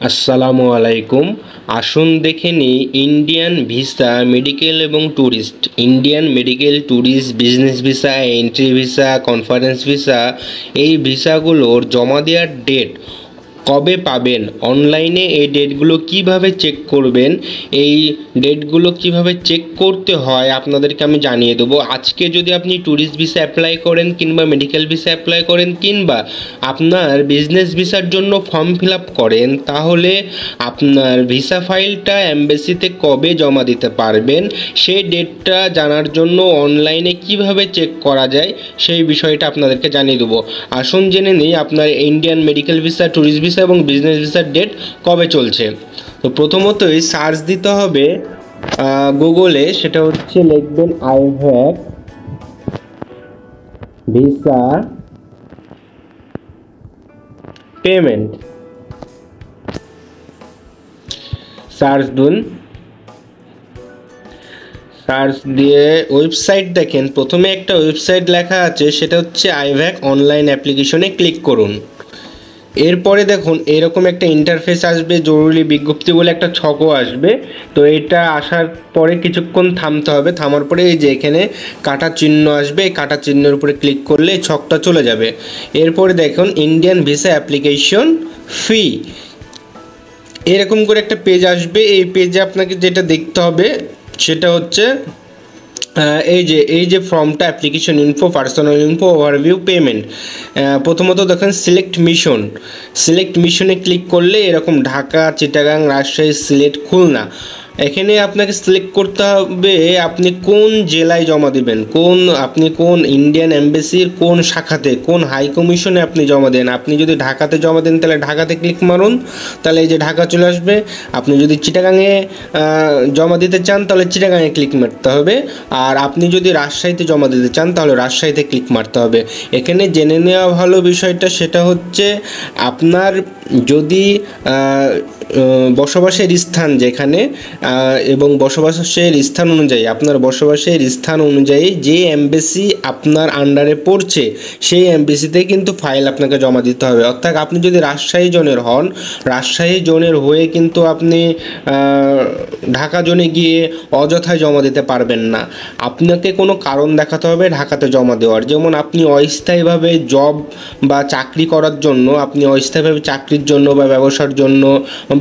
আসসালামু আলাইকুম। আসুন দেখে নিই ইন্ডিয়ান ভিসা মেডিকেল এবং tourist, Indian medical, tourist, business visa, entry visa, conference visa, এই ভিসাগুলোর জমা দেওয়ার ডেট কবে পাবেন, অনলাইনে এই ডেটগুলো কিভাবে চেক করবেন, এই ডেটগুলো কিভাবে চেক করতে হয় আপনাদেরকে আমি জানিয়ে দেবো। আজকে যদি আপনি ট্যুরিস্ট ভিসা অ্যাপ্লাই করেন কিংবা মেডিকেল ভিসা অ্যাপ্লাই করেন কিংবা আপনার বিজনেস ভিসার জন্য ফর্ম ফিল আপ করেন, তাহলে আপনার ভিসা ফাইলটা এমবেসিতে কবে জমা দিতে পারবেন সেই ডেটটা জানার জন্য অনলাইনে কিভাবে চেক করা যায় সেই বিষয়টা আপনাদেরকে জানিয়ে দেবো। আসুন জেনে নিই আপনার Indian medical visa, tourist visa এবং বিজনেস ভিসার ডেট কবে চলছে। তো প্রথমতই সার্চ দিতে হবে গুগলে, সেটা হচ্ছে লিখবেন আইভ্যাক ভিসা পেমেন্ট, সার্চ দিন। সার্চ দিয়ে ওয়েবসাইট দেখেন, প্রথমে একটা ওয়েবসাইট লেখা আছে, সেটা হচ্ছে আইভ্যাক অনলাইন অ্যাপ্লিকেশনে ক্লিক করুন। এরপরে দেখুন এরকম একটা ইন্টারফেস আসবে, জরুরি বিজ্ঞপ্তি বলে একটা ছকও আসবে। তো এটা আসার পরে কিছুক্ষণ থামতে হবে, থামার পরে এই যে এখানে কাটা চিহ্ন আসবে, এই কাটা চিহ্নের উপরে ক্লিক করলে এই ছকটা চলে যাবে। এরপরে দেখুন ইন্ডিয়ান ভিসা অ্যাপ্লিকেশন ফি, এরকম করে একটা পেজ আসবে। এই পেজে আপনাকে যেটা দেখতে হবে সেটা হচ্ছে এই যে ফর্মটা, application info, personal info, overview, payment. প্রথমত দেখেন সিলেক্ট মিশনে ক্লিক করলে এরকম ঢাকা, চিটাগাং, রাজশাহী, সিলেট, খুলনা, এখানে আপনাকে সিলেক্ট করতে হবে আপনি কোন জেলায় জমা দেবেন, আপনি কোন ইন্ডিয়ান এমবেসির কোন শাখাতে, কোন হাই কমিশনে আপনি জমা দেন। আপনি যদি ঢাকাতে জমা দেন তাহলে ঢাকাতে ক্লিক মারুন, তাহলে এই যে ঢাকা চলে আসবে। আপনি যদি চিটাগাংয়ে জমা দিতে চান তাহলে চিটাগাংয়ে ক্লিক মারতে হবে, আর আপনি যদি রাজশাহীতে জমা দিতে চান তাহলে রাজশাহীতে ক্লিক মারতে হবে। এখানে জেনে নেওয়া ভালো বিষয়টা, সেটা হচ্ছে আপনার যদি বসবাসের স্থান যেখানে এবং বসবাসের স্থান অনুযায়ী, আপনার বসবাসের স্থান অনুযায়ী যে এমবেসি আপনার আন্ডারে পড়ছে সেই এমবেসিতে কিন্তু ফাইল আপনাকে জমা দিতে হবে। অর্থাৎ আপনি যদি রাজশাহী জোনের হন, রাজশাহী জোনের হয়ে কিন্তু আপনি ঢাকা জোনে গিয়ে অযথায় জমা দিতে পারবেন না। আপনাকে কোনো কারণ দেখাতে হবে ঢাকাতে জমা দেওয়ার। যেমন আপনি অস্থায়ীভাবে জব বা চাকরি করার জন্য, আপনি অস্থায়ীভাবে চাকরির জন্য বা ব্যবসার জন্য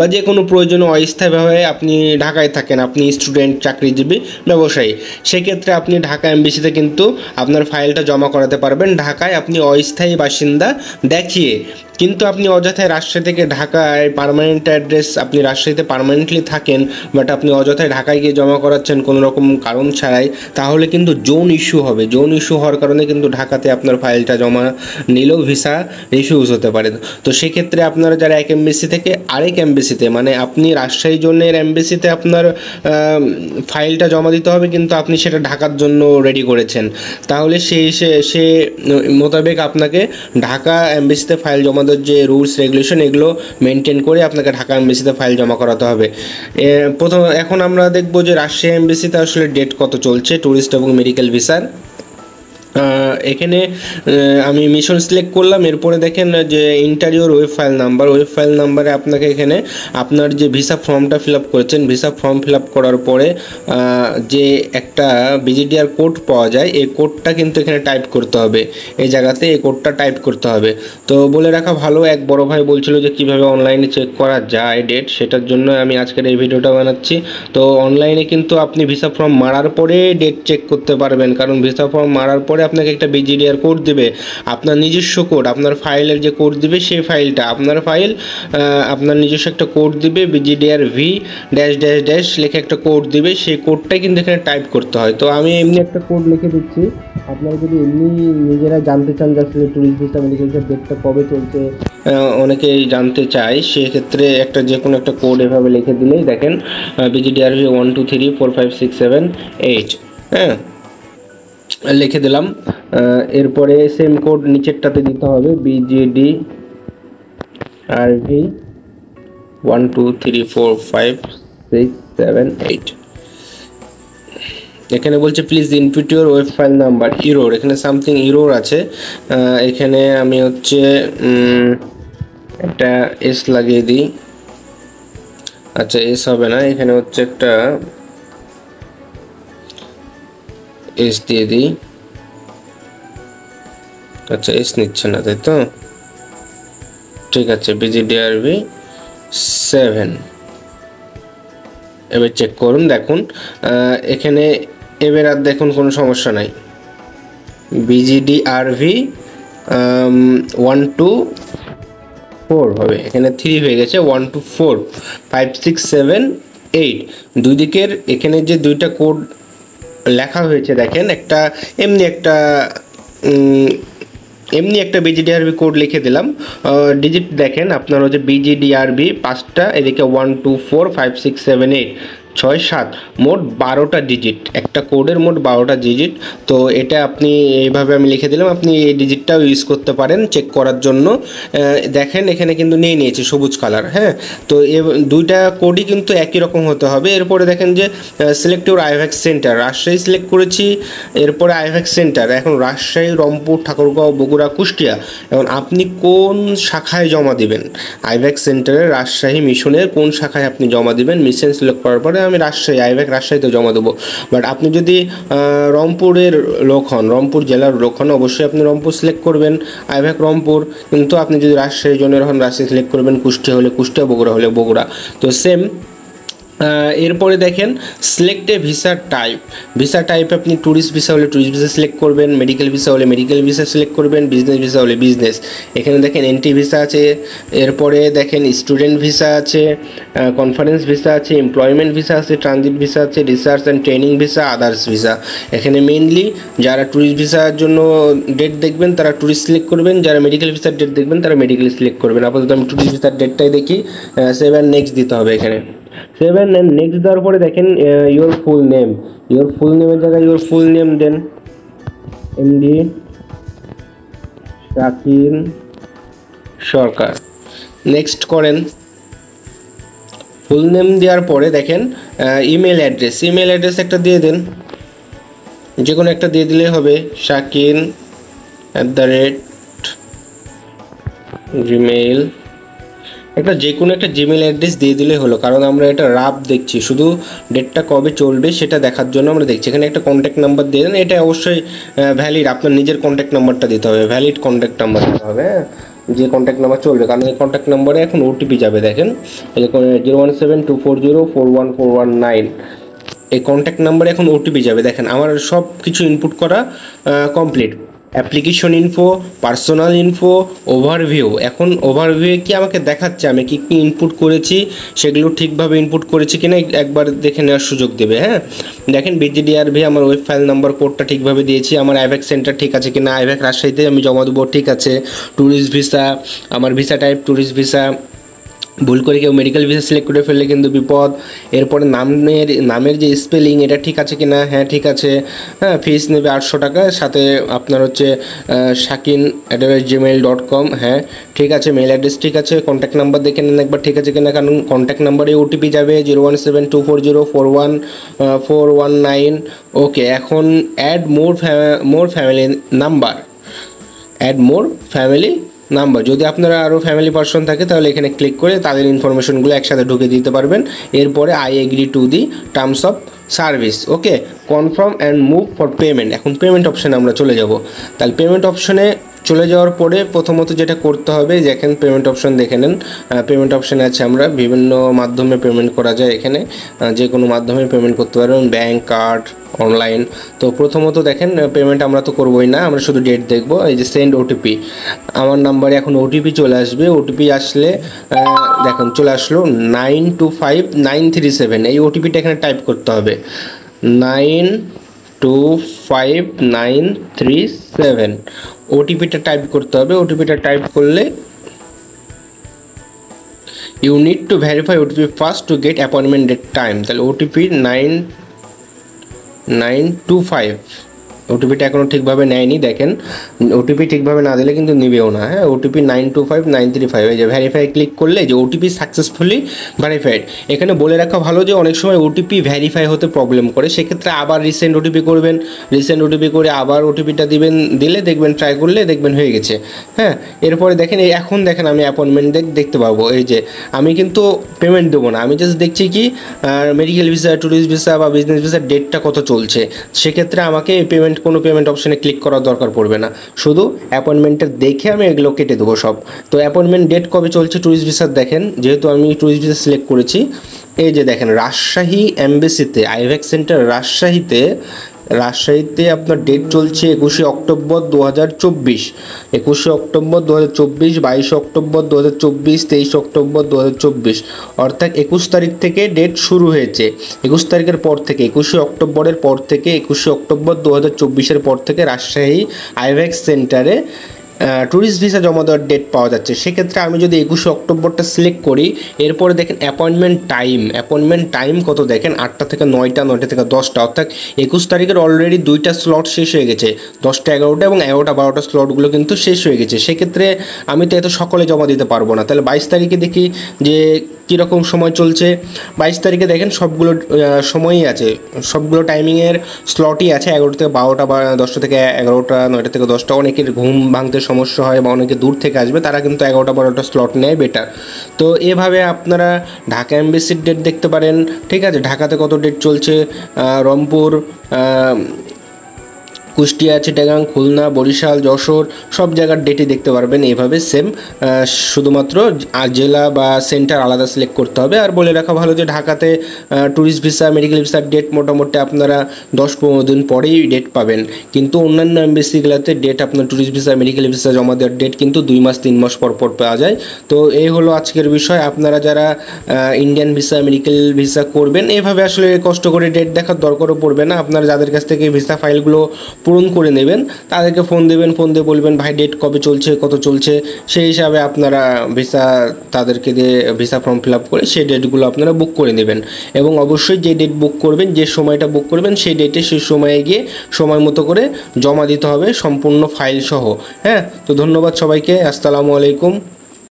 বা যে কোনো প্রয়োজনে অস্থায়ীভাবে আপনি ঢাকায় থাকেন, আপনি স্টুডেন্ট, চাকরিজীবী, ব্যবসায়ী, সেক্ষেত্রে আপনি ঢাকা এমবেসিতে কিন্তু আপনার ফাইলটা জমা করাতে পারবেন ঢাকায় আপনি অস্থায়ী বাসিন্দা দেখিয়ে। কিন্তু আপনি অযথায় রাজশাহী থেকে ঢাকায় পার্মানেন্ট অ্যাড্রেস, আপনি রাজশাহীতে পার্মানেন্টলি থাকেন বাট আপনি অযথায় ঢাকায় গিয়ে জমা করাচ্ছেন কোনো রকম কারণ ছাড়াই, তাহলে কিন্তু জোন ইস্যু হবে। জোন ইস্যু হওয়ার কারণে কিন্তু ঢাকাতে আপনার ফাইলটা জমা নিলেও ভিসা রিফিউজ হতে পারে। তো সেক্ষেত্রে আপনারা যারা এক এমবেসি থেকে আরেক এমবেসিতে, মানে আপনি রাজশাহী জোনের এমবেসিতে আপনার ফাইলটা জমা দিতে হবে কিন্তু আপনি সেটা ঢাকার জন্য রেডি করেছেন, তাহলে সে মোতাবেক আপনাকে ঢাকা এমবেসিতে ফাইল জমা দেওয়ার যে রুলস রেগুলেশন এগুলো মেনটেন করে আপনাকে ঢাকা এমবেসিতে ফাইল জমা করাতে হবে। এখন আমরা দেখব যে রাজশাহী এমবেসিতে আসলে ডেট কত চলছে ট্যুরিস্ট এবং মেডিকেল ভিসার। এখানে আমি মিশন সিলেক্ট করলাম। এরপরে দেখেন যে ইন্টারিওর ওয়েব ফাইল নাম্বারে আপনাকে এখানে আপনার যে ভিসা ফর্মটা ফিল আপ করেছেন, ভিসা ফর্ম ফিল আপ করার পরে যে একটা ভিজিডিআর কোড পাওয়া যায়, এই কোডটা কিন্তু এখানে টাইপ করতে হবে, এই জায়গাতে এই কোডটা টাইপ করতে হবে। তো বলে রাখা ভালো, এক বড় ভাই বলছিল যে কীভাবে অনলাইনে চেক করা যায় ডেট, সেটার জন্য আমি আজকের এই ভিডিওটা বানাচ্ছি। তো অনলাইনে কিন্তু আপনি ভিসা ফর্ম মারার পরে ডেট চেক করতে পারবেন, কারণ ভিসা ফর্ম মারার পরে আপনাকে একটা ভিজিডিআর কোড দেবে, আপনার নিজস্ব কোড, আপনার ফাইলের যে কোড দিবে সেই ফাইলটা, আপনার ফাইল আপনার নিজস্ব একটা কোড দিবে, ভিজিডিআর ভি ড্যাশ ড্যাশ ড্যাশ লিখে একটা কোড দিবে, সেই কোডটাই কিন্তু এখানে টাইপ করতে হয়। তো আমি এমনি একটা কোড লিখে দিচ্ছি, আপনারা যদি এমনি নিজেরা জানতে চান যে আসলে ট্যুরিস্ট ভিসা মেডিকেল ভিসার ডেটটা কবে চলছে, অনেকেই জানতে চায়, সেক্ষেত্রে একটা যে কোনো একটা কোড এভাবে লিখে দিলেই দেখেন ভিজিডিআর ভি 1 2 3 4 5 6 7 8, হ্যাঁ লিখে দিলাম। এরপরে সেম কোড নিচেরটাতে দিতে হবে, বিজিডি আরভি 1 2 3 4 5 6 7 8। এখানে বলছে please input your web file number, error, এখানে সামথিং ইরোর আছে। এখানে আমি হচ্ছে একটা এস লাগিয়ে দিই, আচ্ছা এস হবে না, এখানে হচ্ছে একটা এস দিয়ে দিই। আচ্ছা এস নিচ্ছে না, তাই তো? ঠিক আছে, বিজিডিআরবি 7। এবার চেক করুন, দেখুন এখানে এবার আর দেখুন কোনো সমস্যা নাই। বিজিডিআরভি 124 হবে, এখানে 3 হয়ে গেছে, 1 2 4 5 6 7 8। দুই দিকের এখানে যে দুইটা কোড লেখা হয়েছে দেখেন, একটা এমনি একটা বিজিডিআরবি কোড লিখে দিলাম। ডিজিট দেখেন আপনার হচ্ছে বিজিডিআরবি 5টা, এদিকে 1 2 4 5 6 7 8 6 7, মোট 12টা ডিজিট, একটা কোডের মোট 12টা ডিজিট। তো এটা আপনি এইভাবে আমি লিখে দিলাম, আপনি এই ডিজিটটাও ইউজ করতে পারেন চেক করার জন্য। দেখেন এখানে কিন্তু নিয়েছে সবুজ কালার। হ্যাঁ, তো দুইটা কোডই কিন্তু একই রকম হতে হবে। এরপরে দেখেন যে সিলেক্ট ইউর আইভ্যাক্স সেন্টার, রাজশাহী সিলেক্ট করেছি। এরপরে আইভ্যাক্স সেন্টার, এখন রাজশাহী, রংপুর, ঠাকুরগাঁও, বগুড়া, কুষ্টিয়া। এখন আপনি কোন শাখায় জমা দিবেন? আইভ্যাক্স সেন্টারের রাজশাহী মিশনের কোন শাখায় আপনি জমা দিবেন? মিশন সিলেক্ট করার পরে আমি রাজশাহী, আইভ্যাক্স রাজশাহীতে জমা দেবো। বাট আপনি যদি রংপুরের লোক হন, রংপুর জেলার লোক হন, অবশ্যই আপনি রংপুর সিলেক্ট করবেন, আইভ্যাক্স রংপুর। কিন্তু আপনি যদি রাজশাহী জনের হন, রাজশাহী সিলেক্ট করবেন, কুষ্টিয়া হলে কুষ্টিয়া, বগুড়া হলে বগুড়া। তো সেম। এরপরে দেখেন select a visa type. Visa type আপনি ট্যুরিস্ট ভিসা হলে ট্যুরিস্ট ভিসা সিলেক্ট করবেন, মেডিকেল ভিসা হলে মেডিকেল ভিসা সিলেক্ট করবেন, বিজনেস ভিসা হলে বিজনেস। এখানে দেখেন এন্ট্রি ভিসা আছে, এরপরে দেখেন স্টুডেন্ট ভিসা আছে, কনফারেন্স ভিসা আছে, এমপ্লয়মেন্ট ভিসা আছে, ট্রানজিট ভিসা আছে, research and training visa, others visa. এখানে মেইনলি যারা ট্যুরিস্ট ভিসার জন্য ডেট দেখবেন তারা ট্যুরিস্ট সিলেক্ট করবেন, যারা মেডিকেল ভিসার ডেট দেখবেন তারা মেডিকেল সিলেক্ট করবেন। আপাতত আমি ট্যুরিস্ট ভিসার ডেটটাই দেখি, 7 নেক্সট দিতে হবে এখানে। 7 and নেক্সট দেওয়ার পরে দেখেন your full name, your full নেমের জায়গায় ইওর ফুল নেম দেন, এমডি শাকিল সরকার। নেক্সট করেন। ফুল নেম দেওয়ার পরে দেখেন ইমেল অ্যাড্রেস একটা দিয়ে দেন, যে কোনো একটা দিয়ে দিলেই হবে, shakil@gmail, একটা যে কোনো একটা জিমেল অ্যাড্রেস দিয়ে দিলেই হলো। কারণ আমরা এটা রাফ দেখছি, শুধু ডেটটা কবে চলবে সেটা দেখার জন্য আমরা দেখছি। এখানে একটা কন্ট্যাক্ট নাম্বার দিয়ে দেন, এটা অবশ্যই ভ্যালিড, আপনার নিজের কন্ট্যাক্ট নাম্বারটা দিতে হবে, ভ্যালিড কন্ট্যাক্ট নাম্বার দিতে হবে। হ্যাঁ, যে কন্ট্যাক্ট নাম্বার চলবে, কারণ এই কন্ট্যাক্ট নাম্বারে এখন ওটিপি যাবে। দেখেন 01724041419, এই কন্ট্যাক্ট নাম্বারে এখন ওটিপি যাবে। দেখেন আমার সব কিছু ইনপুট করা complete. Application info, personal info, overview. এখন ওভারভিউ কি আমাকে দেখাচ্ছে আমি কী কী ইনপুট করেছি, সেগুলো ঠিকভাবে ইনপুট করেছি কিনা একবার দেখে নেওয়ার সুযোগ দেবে। হ্যাঁ, দেখেন বিজিডিআরভি আমার ওয়েব ফাইল নাম্বার কোডটা ঠিকভাবে দিয়েছি, আমার আইভ্যাক্স সেন্টার ঠিক আছে কিনা, আইভ্যাক্স রাজশাহীতে আমি জমা দেবো ঠিক আছে, ট্যুরিস্ট ভিসা, আমার ভিসা টাইপ ট্যুরিস্ট ভিসা। ভুল করে কেউ মেডিকেল ভিসা সিলেক্ট করে ফেললে কিন্তু বিপদ। এরপরে নামের যে স্পেলিং এটা ঠিক আছে কি না, হ্যাঁ ঠিক আছে। হ্যাঁ, ফিস নেবে 800 টাকা, সাথে আপনার হচ্ছে shakin@gmail.com, হ্যাঁ ঠিক আছে। মেল অ্যাড্রেস ঠিক আছে, কন্ট্যাক্ট নাম্বার দেখে নেন একবার ঠিক আছে কিনা, কারণ কন্ট্যাক্ট নাম্বারে ওটিপি যাবে 01724041419। ওকে, এখন অ্যাড মোর ফ্যামিলি নাম্বার, যদি আপনারা আরও ফ্যামিলি পার্সন থাকে তাহলে এখানে ক্লিক করে তাদের ইনফরমেশনগুলো একসাথে ঢুকে দিতে পারবেন। এরপরে I agree to the terms of service. Okay, confirm and move for payment. এখন পেমেন্ট অপশানে আমরা চলে যাব। তাহলে পেমেন্ট অপশানে চলে যাওয়ার পরে প্রথমত যেটা করতে হবে, দেখেন পেমেন্ট অপশন দেখে নেন। পেমেন্ট অপশানে আছে আমরা বিভিন্ন মাধ্যমে পেমেন্ট করা যায়, এখানে যে কোনো মাধ্যমে পেমেন্ট করতে পারবেন, ব্যাঙ্ক, কার্ড, অনলাইন। তো প্রথমত দেখেন পেমেন্ট আমরা তো করবোই না, আমরা শুধু ডেট দেখবো। এই যে সেন্ড ওটিপি, আমার নাম্বারে এখন ওটিপি চলে আসবে। ওটিপি আসলে দেখুন চলে আসলো 925937, এই ওটিপিটা এখানে টাইপ করতে হবে, 925937 ওটিপিটা টাইপ করতে হবে। ওটিপিটা টাইপ করলে you need to verify OTP first to get appointment date time. তাহলে ওটিপি 9925, ওটিপিটা এখনও ঠিকভাবে নেয়নি। দেখেন ওটিপি ঠিকভাবে না দিলে কিন্তু নেবেও না। হ্যাঁ, ওটিপি 925935, এই যে ভেরিফাই ক্লিক করলে যে ওটিপি সাকসেসফুলি ভেরিফাইড। এখানে বলে রাখা ভালো যে অনেক সময় ওটিপি ভেরিফাই হতে প্রবলেম করে, সেক্ষেত্রে আবার রিসেন্ট ওটিপি করবেন, রিসেন্ট ওটিপি করে আবার ওটিপিটা দিবেন, দিলে দেখবেন ট্রাই করলে দেখবেন হয়ে গেছে। হ্যাঁ, এরপরে দেখেন এখন দেখেন আমি অ্যাপয়েন্টমেন্ট দেখতে পাবো। এই যে আমি কিন্তু পেমেন্ট দেবো না, আমি জাস্ট দেখছি কি মেডিকেল ভিসা, ট্যুরিস্ট ভিসা বা বিজনেস ভিসার ডেটটা কত চলছে। সেক্ষেত্রে আমাকে কোনো পেমেন্ট অপশানে ক্লিক করার দরকার পড়বে না, শুধু অ্যাপয়েন্টমেন্টটা দেখে আমি এগুলো কেটে দেবো সব। তো অ্যাপয়েন্টমেন্ট ডেট কবে চলছে ট্যুরিস্ট ভিসার দেখেন, যেহেতু আমি ট্যুরিস্ট ভিসা সিলেক্ট করেছি। এই যে দেখেন রাজশাহী এমবেসিতে, আইভ্যাক সেন্টার রাজশাহীতে আপনার ডেট চলছে 21শে অক্টোবর 2024, 21শে অক্টোবর 2024, 22শে অক্টোবর 2024, 23শে অক্টোবর 2024, অর্থাৎ 21 তারিখ থেকে ডেট শুরু হয়েছে। 21 তারিখের পর থেকে, 21শে অক্টোবরের পর থেকে, 21শে অক্টোবর 2024-এর পর থেকে রাজশাহী আইভ্যাক সেন্টারে ট্যুরিস্ট ভিসা জমা দেওয়ার ডেট পাওয়া যাচ্ছে। সেক্ষেত্রে আমি যদি 21শে অক্টোবরটা সিলেক্ট করি, এরপরে দেখেন অ্যাপয়েন্টমেন্ট টাইম কত দেখেন, 8টা থেকে 9টা, 9টা থেকে 10টা, অর্থাৎ 21 তারিখের অলরেডি 2টা স্লট শেষ হয়ে গেছে, 10টা 11টা এবং 11টা 12টা স্লটগুলো কিন্তু শেষ হয়ে গেছে। সেক্ষেত্রে আমি তো এত সকালে জমা দিতে পারবো না। তাহলে 22 তারিখে দেখি যে কীরকম সময় চলছে। 22 তারিখে দেখেন সবগুলো সময়ই আছে, সবগুলো টাইমিংয়ের স্লটই আছে, 11টা থেকে 12টা বা 10টা থেকে 11টা, 9টা থেকে 10টা। অনেকের ঘুম ভাঙতে সমস্যা হয় বা অনেকে দূর থেকে আসবে, তারা কিন্তু 11টা 12টা স্লট নেয় বেটার। তো এভাবে আপনারা ঢাকা এমবেসির ডেট দেখতে পারেন। ঠিক আছে, ঢাকাতে কত ডেট চলছে, রংপুর, কুষ্টিয়া, চিটাগাং, খুলনা, বরিশাল, যশোর সব জায়গার ডেটই দেখতে পারবেন এইভাবে সেম। শুধুমাত্র জেলা বা সেন্টার আলাদা সিলেক্ট করতে হবে। আর বলে রাখা ভালো যে ঢাকাতে ট্যুরিস্ট ভিসা, মেডিকেল ভিসার ডেট মোটামুটি আপনারা 10-15 দিন পরেই ডেট পাবেন, কিন্তু অন্যান্য এমবেসিগুলোতে ডেট আপনার ট্যুরিস্ট ভিসা, মেডিকেল ভিসা জমা দেওয়ার ডেট কিন্তু 2 মাস 3 মাস পর পাওয়া যায়। তো এই হলো আজকের বিষয়। আপনারা যারা ইন্ডিয়ান ভিসা, মেডিকেল ভিসা করবেন, এভাবে আসলে কষ্ট করে ডেট দেখার দরকারও পড়বে না। আপনারা যাদের কাছ থেকে ভিসা ফাইলগুলো পূরণ করে নেবেন, তাদেরকে ফোন দেবেন, ফোন দিয়ে বলবেন ভাই ডেট কবে চলছে, কত চলছে, সেই হিসাবে আপনারা তাদেরকে দিয়ে ভিসা ফর্ম ফিল আপ করে সেই ডেটগুলো আপনারা বুক করে নেবেন। এবং অবশ্যই যে ডেট বুক করবেন, যে সময়টা বুক করবেন, সেই ডেটে সেই সময়ে গিয়ে সময় মতো করে জমা দিতে হবে সম্পূর্ণ ফাইল সহ। হ্যাঁ, তো ধন্যবাদ সবাইকে, আসসালামু আলাইকুম।